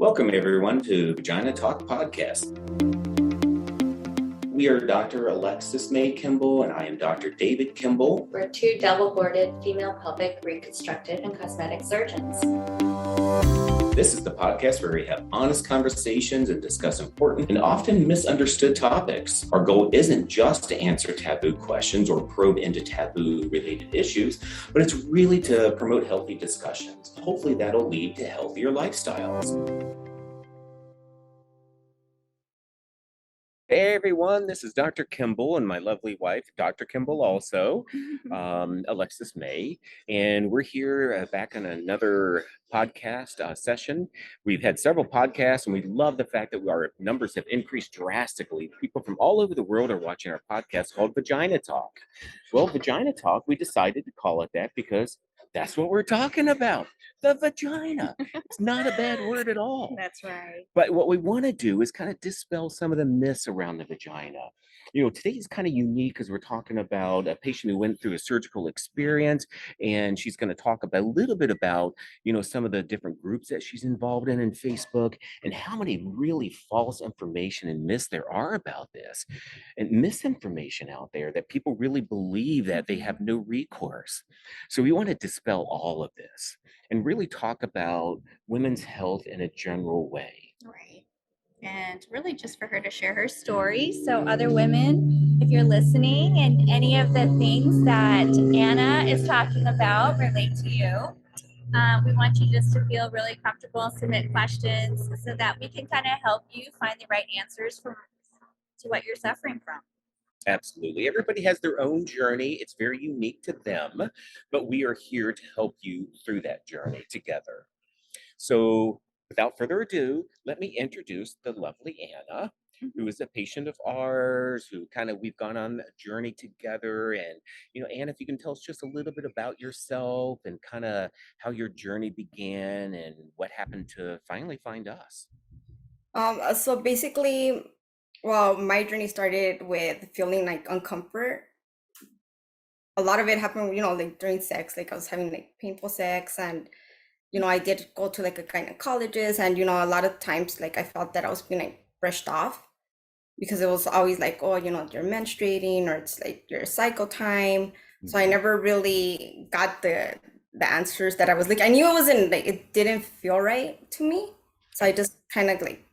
Welcome everyone to Vagina Talk podcast. We are Dr. Alexis May Kimble and I am Dr. David Kimble. We're two double-boarded female pelvic reconstructive and cosmetic surgeons. This is the podcast where we have honest conversations and discuss important and often misunderstood topics. Our goal isn't just to answer taboo questions or probe into taboo-related issues, but it's really to promote healthy discussions. Hopefully that'll lead to healthier lifestyles. Hey everyone, this is Dr. Kimble and my lovely wife, Dr. Kimble also, Alexis May, and we're here back on another podcast session. We've had several podcasts and we love the fact that our numbers have increased drastically. People from all over the world are watching our podcast called Vagina Talk. Well, Vagina Talk, we decided to call it that because that's what we're talking about, the vagina. It's not a bad word at all. That's right. But what we want to do is kind of dispel some of the myths around the vagina. You know, today is kind of unique because we're talking about a patient who went through a surgical experience, and she's going to talk about a little bit about, you know, some of the different groups that she's involved in Facebook and how many really false information and myths there are about this and misinformation out there that people really believe that they have no recourse. So we want to dispel all of this and really talk about women's health in a general way. Right. And really just for her to share her story. So other women, if you're listening and any of the things that Anna is talking about relate to you, we want you just to feel really comfortable, submit questions so that we can kind of help you find the right answers to what you're suffering from. Absolutely. Everybody has their own journey. It's very unique to them, but we are here to help you through that journey together. So without further ado, let me introduce the lovely Anna, who is a patient of ours, who we've gone on a journey together. And, you know, Anna, if you can tell us just a little bit about yourself and kind of how your journey began and what happened to finally find us. So basically, well, my journey started with feeling like uncomfort. A lot of it happened, you know, like during sex, like I was having like painful sex, and you know, I did go to like a gynecologist, and you know, a lot of times like I felt that I was being like brushed off because it was always like, oh, you know, you're menstruating or it's like your cycle time. So I never really got the answers that I was like, I knew it wasn't like, it didn't feel right to me. So I just kind of like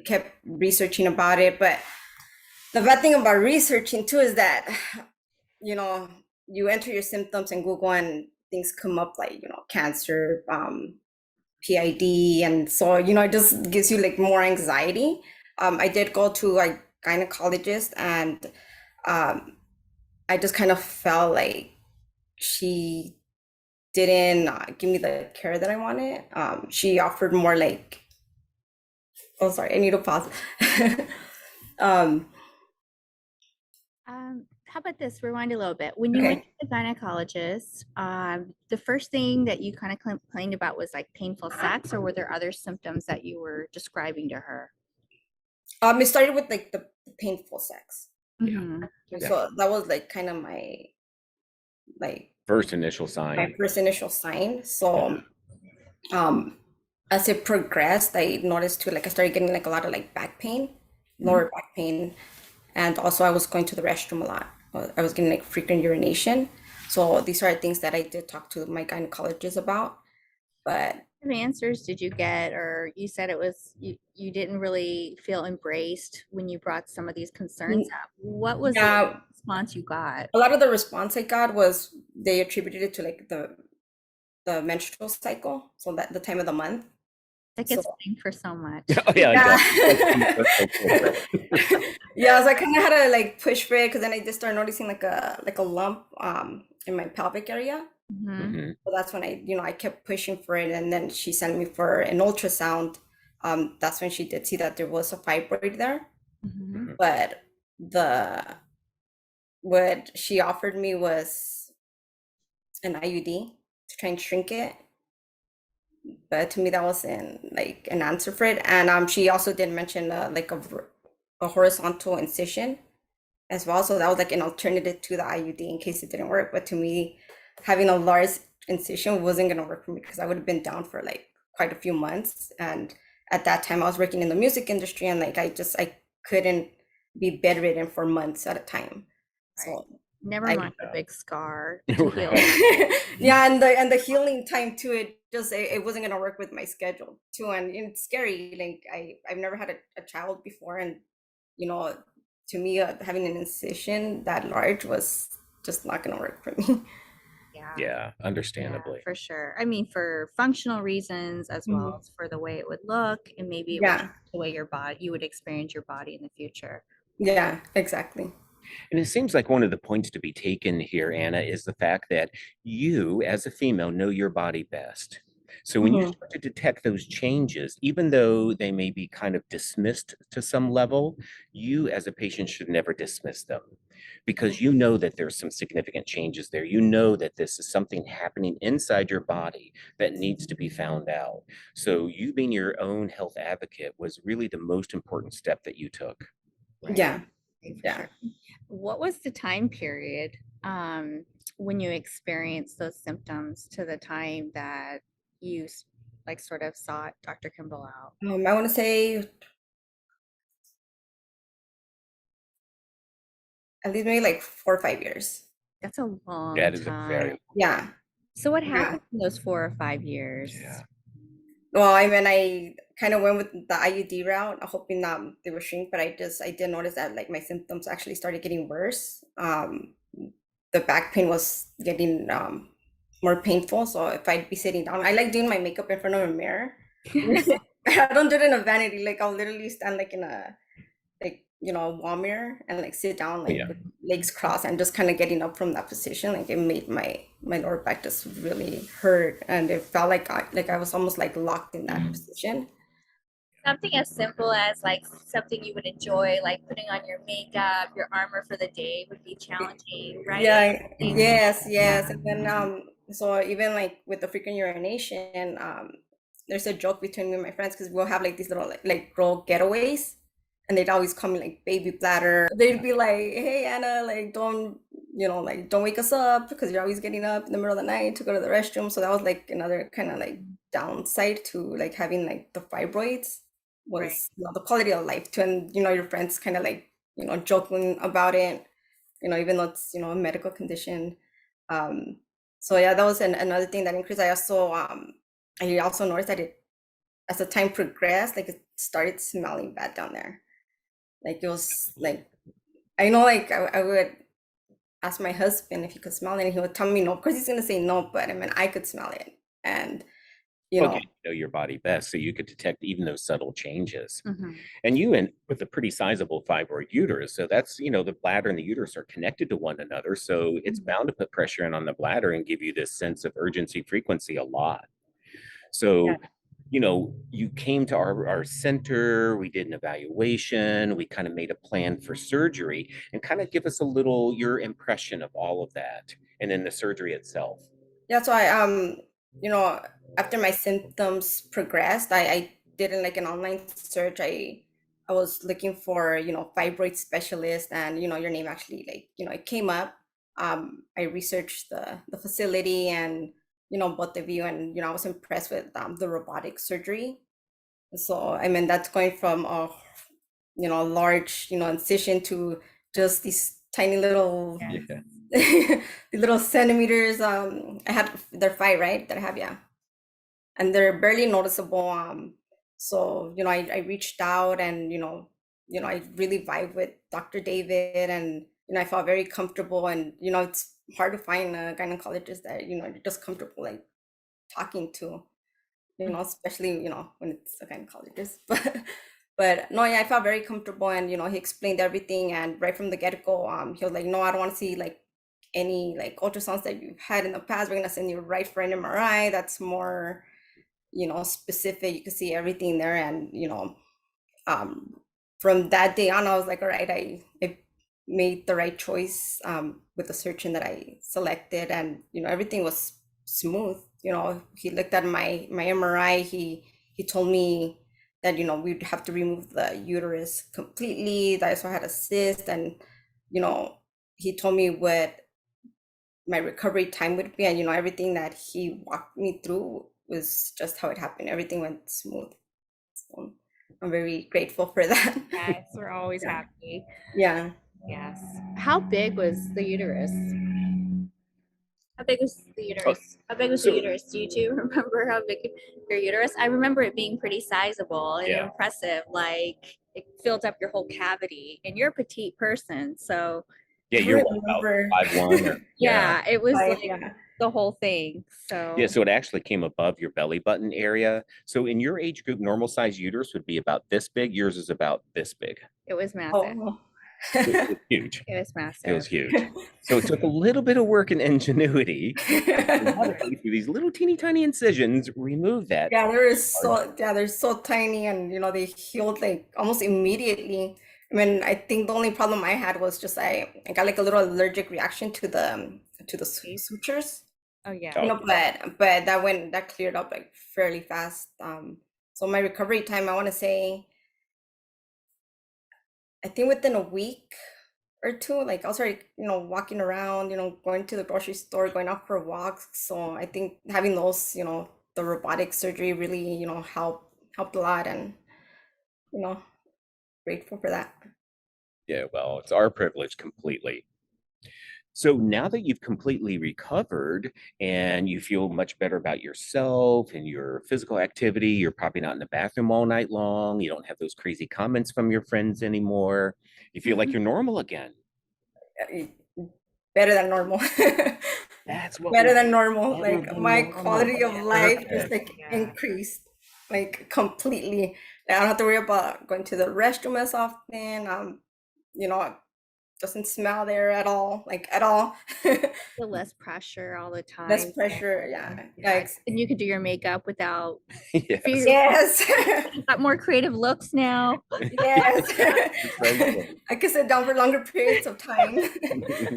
kept researching about it. But the bad thing about researching too is that, you know, you enter your symptoms in Google and things come up like, you know, cancer, PID. And so, you know, it just gives you like more anxiety. I did go to a gynecologist, and I just kind of felt like she didn't give me the care that I wanted. She offered more like, oh, sorry, I need to pause. How about this? Rewind a little bit. When you went to the gynecologist, the first thing that you kind of complained about was like painful sex, or were there other symptoms that you were describing to her? It started with like the painful sex. Mm-hmm. So that was like kind of my first initial sign. So as it progressed, I noticed too, like I started getting like a lot of like back pain, lower back pain. And also I was going to the restroom a lot. I was getting like frequent urination. So these are things that I did talk to my gynecologist about. But what answers did you get? Or you said it was, you didn't really feel embraced when you brought some of these concerns up. What was the response you got? A lot of the response I got was they attributed it to like the menstrual cycle. So that the time of the month. That gets blamed for so much. Yeah, so I kind of had to like push for it because then I just started noticing like a lump in my pelvic area. Mm-hmm. So that's when I kept pushing for it, and then she sent me for an ultrasound. That's when she did see that there was a fibroid there. Mm-hmm. But what she offered me was an IUD to try and shrink it. But to me, that wasn't like an answer for it. And she also did mention like a horizontal incision as well. So that was like an alternative to the IUD in case it didn't work. But to me, having a large incision wasn't going to work for me because I would have been down for like quite a few months. And at that time I was working in the music industry, and like I couldn't be bedridden for months at a time. Right. So Never I mind the big scar to heal. Right. yeah, and the healing time too, it wasn't gonna work with my schedule too. And it's scary. Like I've never had a child before, and you know, to me, having an incision that large was just not gonna work for me. Yeah. Yeah, Yeah, understandably. for sure. I mean, for functional reasons as well Mhm. as for the way it would look, and maybe it would Yeah, change the way you would experience your body in the future. yeah, exactly. And it seems like one of the points to be taken here, Anna, is the fact that you, as a female, know your body best. So when you Mhm. start to detect those changes, even though they may be kind of dismissed to some level, you as a patient should never dismiss them because you know that there's some significant changes there. You know that this is something happening inside your body that needs to be found out. So you being your own health advocate was really the most important step that you took. Right. Yeah, Right, for yeah. sure. What was the time period when you experienced those symptoms to the time that you like sort of sought Dr. Kimble out? I want to say at least maybe like 4 or 5 years. That's a long That is a very time. Yeah, So what yeah. happened in those 4 or 5 years? Yeah. Well, I mean, I kind of went with the IUD route, hoping that they would shrink, but I did notice that like my symptoms actually started getting worse. The back pain was getting more painful. So if I'd be sitting down, I like doing my makeup in front of a mirror. I don't do it in a vanity. Like I'll literally stand like in a a wall mirror and like sit down like Yeah. with legs crossed and just kind of getting up from that position. Like it made my lower back just really hurt, and it felt like I was almost like locked in that position. Something as simple as like something you would enjoy, like putting on your makeup, your armor for the day would be challenging, right? Yeah, Something- yes. And then so even like with the frequent urination, there's a joke between me and my friends because we'll have like these little like girl getaways, and they'd always come in like baby bladder. They'd be like, "Hey Anna, like don't wake us up because you're always getting up in the middle of the night to go to the restroom." So that was like another kind of like downside to like having like the fibroids Right. was the quality of life too, and your friends kind of like joking about it, even though it's, a medical condition. Um, so yeah, that was another thing that increased. I also noticed that as the time progressed, like it started smelling bad down there. Like it was like, I know, like I would ask my husband if he could smell it, and he would tell me no. Of course, he's gonna say no, but I mean, I could smell it, and you Okay, know, you know your body best, so you could detect even those subtle changes. Mhm. And you and with a pretty sizable fibroid uterus, so that's the bladder and the uterus are connected to one another, so it's bound to put pressure in on the bladder and give you this sense of urgency frequency a lot. yeah, So you came to our center, we did an evaluation, we kind of made a plan for surgery, and kind of give us a little your impression of all of that, and then the surgery itself. yeah. So you know, after my symptoms progressed, I did like an online search. I was looking for, fibroid specialist, and your name actually, like, it came up. I researched the facility, and both of you, and I was impressed with the robotic surgery. So I mean, that's going from a large incision to just these tiny little Yes. Yeah. the little centimeters. I had they're five, right? That I have, yeah, and they're barely noticeable. So I reached out, and I really vibe with Dr. David, and I felt very comfortable, and it's hard to find a gynecologist that you're just comfortable like talking to, especially when it's a gynecologist. But no, yeah, I felt very comfortable, and he explained everything, and right from the get-go, he was like, "No, I don't want to see like any like ultrasounds that you've had in the past. We're gonna send you right for an MRI. That's more, specific. You can see everything there." And um, from that day on, I was like, "All right, I made the right choice with the surgeon that I selected, and everything was smooth." He looked at my MRI. He told me that we'd have to remove the uterus completely. That I also had a cyst, and you know he told me what my recovery time would be, and everything that he walked me through was just how it happened. Everything went smooth. So, I'm very grateful for that. Yes, we're always Yeah. happy. Yeah. Yes. How big was the uterus? How big was the Oh, uterus? How big was the so uterus? Do you two remember how big your uterus? I remember it being pretty sizable and yeah, impressive. Like it filled up your whole cavity. And you're a petite person, so yeah, I you're don't what, about remember. 5'1" or yeah. yeah, it was Like, like yeah. the whole thing. Yeah, So so it actually came above your belly button area. So in your age group, normal size uterus would be about this big. Yours is about this big. it was massive. Oh. It was huge. It was It was massive. huge. So it took a little bit of work and ingenuity, robotically through these little teeny tiny incisions, remove that. Yeah, they're so tiny, and they healed like almost immediately. I mean, I think the only problem I had was just I got like a little allergic reaction to the sutures. Oh yeah. Oh, But that cleared up like fairly fast. So my recovery time, I want to say, I think within a week or two, like I was already, walking around, going to the grocery store, going out for walks. So I think having those, the robotic surgery really, helped a lot, and you know, grateful for that. yeah, well, it's our privilege completely. So now that you've completely recovered and you feel much better about yourself and your physical activity, you're probably not in the bathroom all night long. You don't have those crazy comments from your friends anymore. You feel like you're normal again. Uh, Better than normal. That's what we Better than normal. better Like than my normal. quality of life just Perfect. like Yeah. increased like completely. Like, I don't have to worry about going to the restroom as often. You know, it doesn't smell there at all, like at all. The less pressure all the time. Less pressure, yeah. Yeah. And you can do your makeup without Yes. fear. Yes. You've got more creative looks now. Yes. That's right. I can sit down for longer periods of time.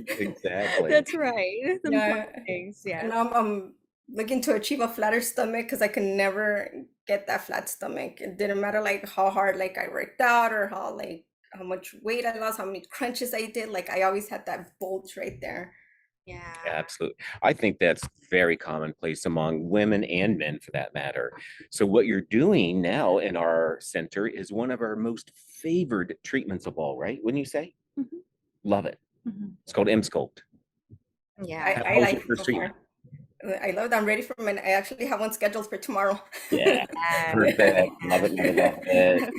Exactly. That's right. Some Yeah. fun things. Yeah. And I'm looking to achieve a flatter stomach because I can never get that flat stomach. It didn't matter like how hard like I worked out or how much weight I lost, how many crunches I did. Like I always had that bulge right there. Yeah. Absolutely. I think that's very commonplace among women and men for that matter. So what you're doing now in our center is one of our most favored treatments of all, right? Wouldn't you say? Mhm. Love it. Mhm. It's called Emsculpt. Yeah. I How was like your it first so treatment? far. I love it. I'm ready for it. I actually have one scheduled for tomorrow. Yeah, perfect. Love it, love it, love it.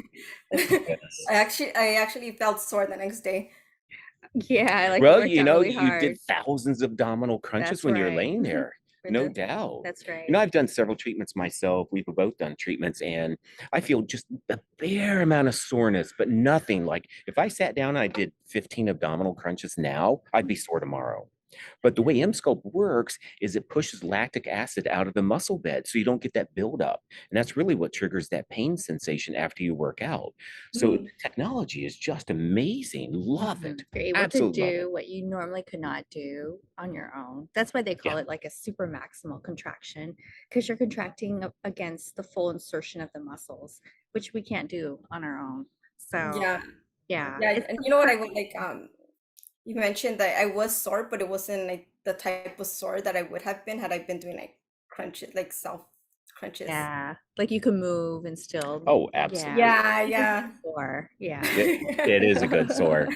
Yes. I actually felt sore the next day. Yeah. Like Well, worked out really you hard. did thousands of abdominal crunches That's when you're right. laying there. No the- doubt. That's right. I've done several treatments myself. We've both done treatments, and I feel just a bare amount of soreness, but nothing like if I sat down and I did 15 abdominal crunches now, I'd be sore tomorrow. But the way Emsculpt works is it pushes lactic acid out of the muscle bed so you don't get that buildup. And that's really what triggers that pain sensation after you work out. So the technology is just amazing. Love it. You're able Absolutely to love it. do what you normally could not do on your own. That's why they call Yeah. it like a super maximal contraction, because you're contracting against the full insertion of the muscles, which we can't do on our own. So Yeah. yeah, Yeah. it's And you know what I would like, you mentioned that I was sore, but it wasn't like the type of sore that I would have been had I been doing like crunches, like self crunches. yeah, like you can move and still. Oh, absolutely. Yeah, It's a yeah. good sore. Yeah. It is a good sore.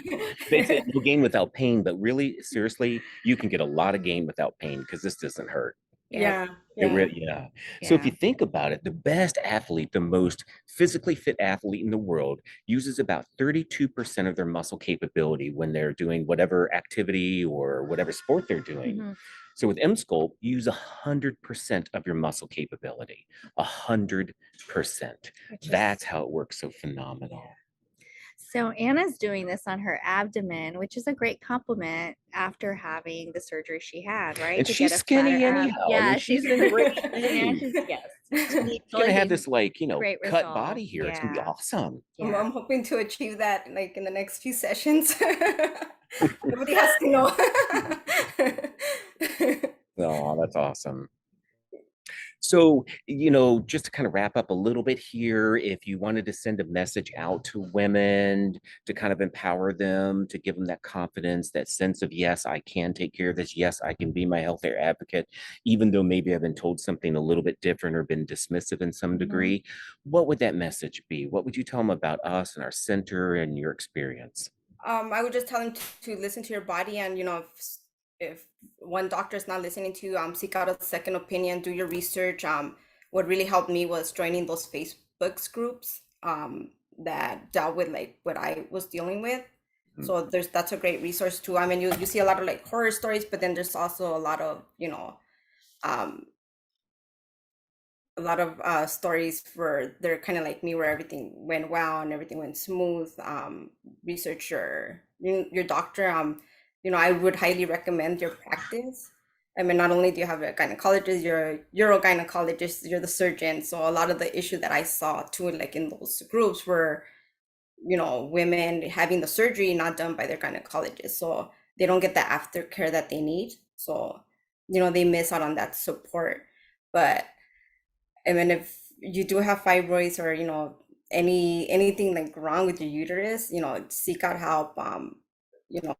They say no gain without pain, but really, seriously, you can get a lot of gain without pain because this doesn't hurt. Yeah, It yeah. really, yeah. So if you think about it, the best athlete, the most physically fit athlete in the world uses about 32% of their muscle capability when they're doing whatever activity or whatever sport they're doing. Mhm. So with Emsculpt, you use 100% of your muscle capability, 100%. Which is- That's how it works so phenomenal. So Anna's doing this on her abdomen, which is a great compliment after having the surgery she had, right? And To she's get a skinny flatter ab. anyhow. I Yeah, mean, she's in great yeah, shape. yes. She's gonna have this like, great cut result. body here. It's gonna be Yeah. awesome. Yeah. I'm hoping to achieve that like in the next few sessions. Nobody has to know. Oh, that's awesome. So, just to kind of wrap up a little bit here, if you wanted to send a message out to women to kind of empower them, to give them that confidence, that sense of, yes, I can take care of this. Yes, I can be my healthcare advocate, even though maybe I've been told something a little bit different or been dismissive in some degree, what would that message be? What would you tell them about us and our center and your experience? I would just tell them to listen to your body, and if one doctor is not listening to you, seek out a second opinion, do your research. What really helped me was joining those Facebook groups that dealt with like what I was dealing with. So that's a great resource too. I mean, you see a lot of like horror stories, but then there's also a lot of um, stories where they're kind of like me, where everything went well and everything went smooth. Research your doctor. I would highly recommend your practice. I mean, not only do you have a gynecologist, you're a urogynecologist, you're the surgeon. So a lot of the issue that I saw too, like in those groups, were women having the surgery not done by their gynecologist, so they don't get the aftercare that they need. So they miss out on that support. But I mean, if you do have fibroids, or anything like wrong with your uterus, seek out help. You know,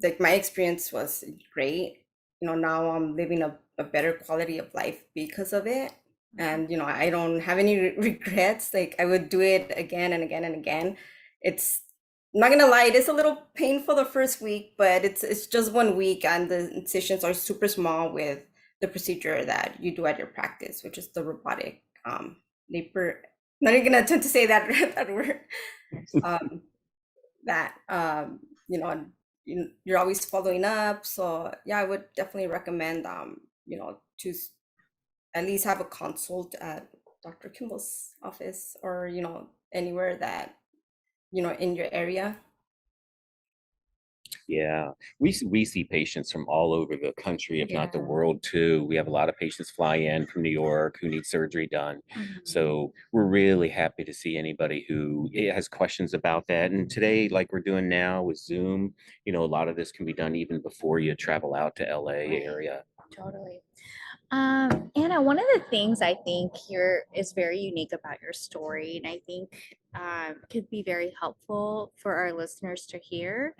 like my experience was great. Now I'm living a better quality of life because of it. And I don't have any regrets. Like, I would do it again and again and again. It's, I'm not gonna lie, it is a little painful the first week, but it's just 1 week, and the incisions are super small with the procedure that you do at your practice, which is the robotic labor. Not even gonna attempt to say that that word. That you're always following up. So yeah, I would definitely recommend to at least have a consult at Dr. Kimble's office, or anywhere that in your area. Yeah, we see patients from all over the country, if not the world too. We have a lot of patients fly in from New York who need surgery done. So we're really happy to see anybody who has questions about that. And today, like we're doing now with Zoom, a lot of this can be done even before you travel out to LA area. Totally. Anna, one of the things I think here is very unique about your story, and I think could be very helpful for our listeners to hear,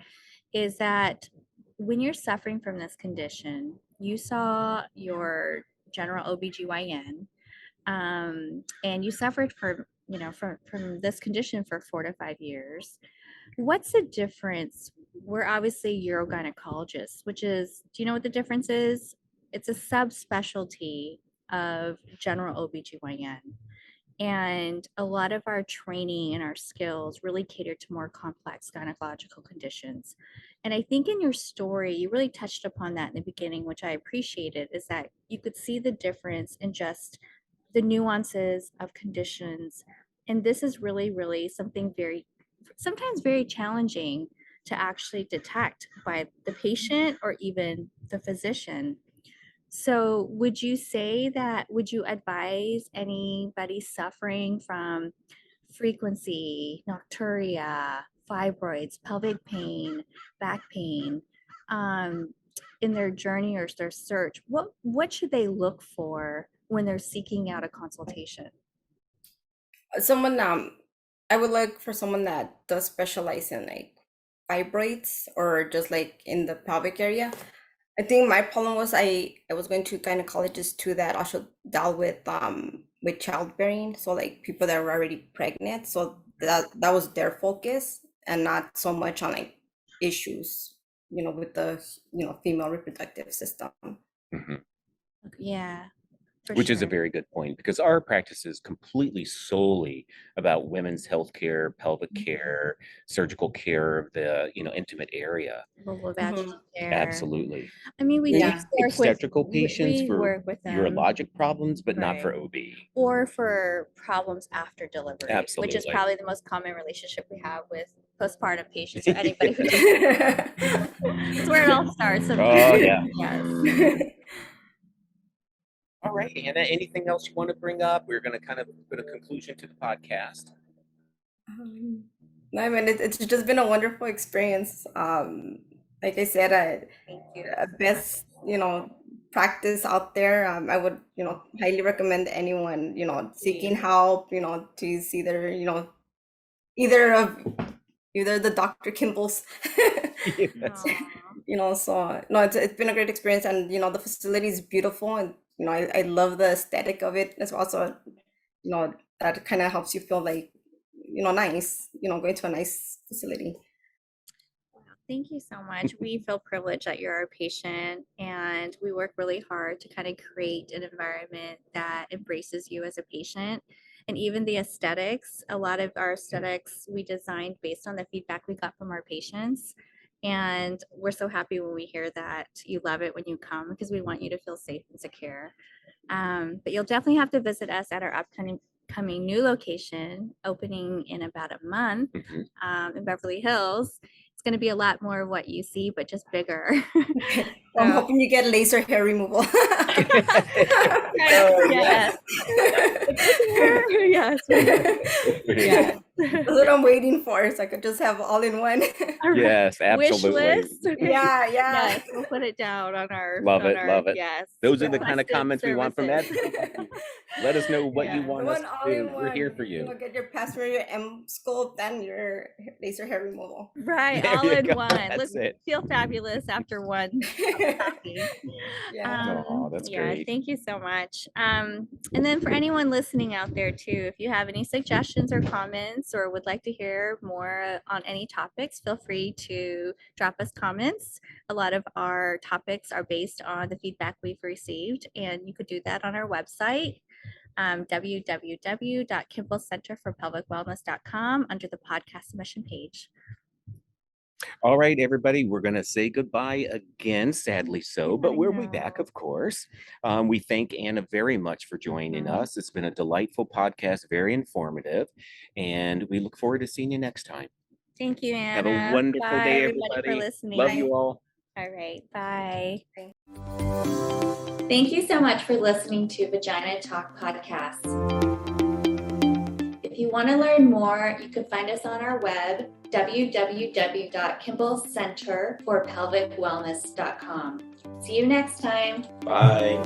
is that when you're suffering from this condition, you saw your general OBGYN, and you suffered from this condition for 4 to 5 years. What's the difference? We're obviously urogynecologists, which is, do you know what the difference is? It's a subspecialty of general OBGYN. And a lot of our training and our skills really cater to more complex gynecological conditions. And I think in your story, you really touched upon that in the beginning, which I appreciated, is that you could see the difference in just the nuances of conditions. And this is really, really something sometimes very challenging to actually detect by the patient or even the physician. So would you advise anybody suffering from frequency, nocturia, fibroids, pelvic pain, back pain, in their journey or their search, what should they look for when they're seeking out a consultation? Someone I would look for someone that does specialize in like fibroids, or just like in the pelvic area. I think my problem was I was going to gynecologists too that also dealt with childbearing, so like people that were already pregnant. So that was their focus, and not so much on like issues with the female reproductive system. Mhm. Yeah, for Which is a sure. very good point, because our practice is completely solely about women's health care, pelvic care, surgical care of the, intimate area. Vulval vaginal care. Absolutely. I mean, we We do have Yeah. work with obstetrical patients we for work with them, urologic problems, but not for right, OB. or for problems after delivery, which is Absolutely. probably the most common relationship we have with postpartum patients or anybody who it's where it all starts. Oh, yeah. Yes. All right, Anna, anything else you want to bring up? We're going to kind of put a conclusion to the podcast. No, I mean, it's just been a wonderful experience. Like I said, Thank you. best, practice out there. I would, highly recommend anyone, seeking help, to see their, either of either the Dr. Kimble's. Yes. So no, it's been a great experience, and the facility is beautiful, and I love the aesthetic of it as well. So that kind of helps you feel like nice, going to a nice facility. Thank you so much. We feel privileged that you're our patient, and we work really hard to kind of create an environment that embraces you as a patient. And even the aesthetics, a lot of our aesthetics we designed based on the feedback we got from our patients. And we're so happy when we hear that you love it when you come, because we want you to feel safe and secure. But you'll definitely have to visit us at our upcoming new location, opening in about a month, in Beverly Hills. It's going to be a lot more of what you see, but just bigger. Well, I'm hoping you get laser hair removal. Yes. Yes. Yes. That's what I'm waiting for, so I could just have all in one. Yes, absolutely. Wish list. Yeah. Yes, we'll put it down on our. Love it. Yes. Those are the kind of requested comments we want from Ed. services. Let us know what you Yeah. want us to do. We're here for you. Get your password, your Emsculpt, and your laser hair removal. Right, There all you in go. one. That's Look, it. feel fabulous after one copy. Yeah. Oh, that's great. Thank you so much. And then for anyone listening out there too, if you have any suggestions or comments, or would like to hear more on any topics, feel free to drop us comments. A lot of our topics are based on the feedback we've received, and you could do that on our website, www.kimblecenterforpelvicwellness.com, under the podcast submission page. All right, everybody, we're going to say goodbye again, sadly so, but we'll be back, of course. We thank Anna very much for joining us. It's been a delightful podcast, very informative, and we look forward to seeing you next time. Thank you, Anna. Have a wonderful Bye, day, everybody, everybody. for listening. Love you all. All right, bye. Thank you so much for listening to Vagina Talk podcast. If you want to learn more, you can find us on our web, www.kimblecenterforpelvicwellness.com. See you next time. Bye.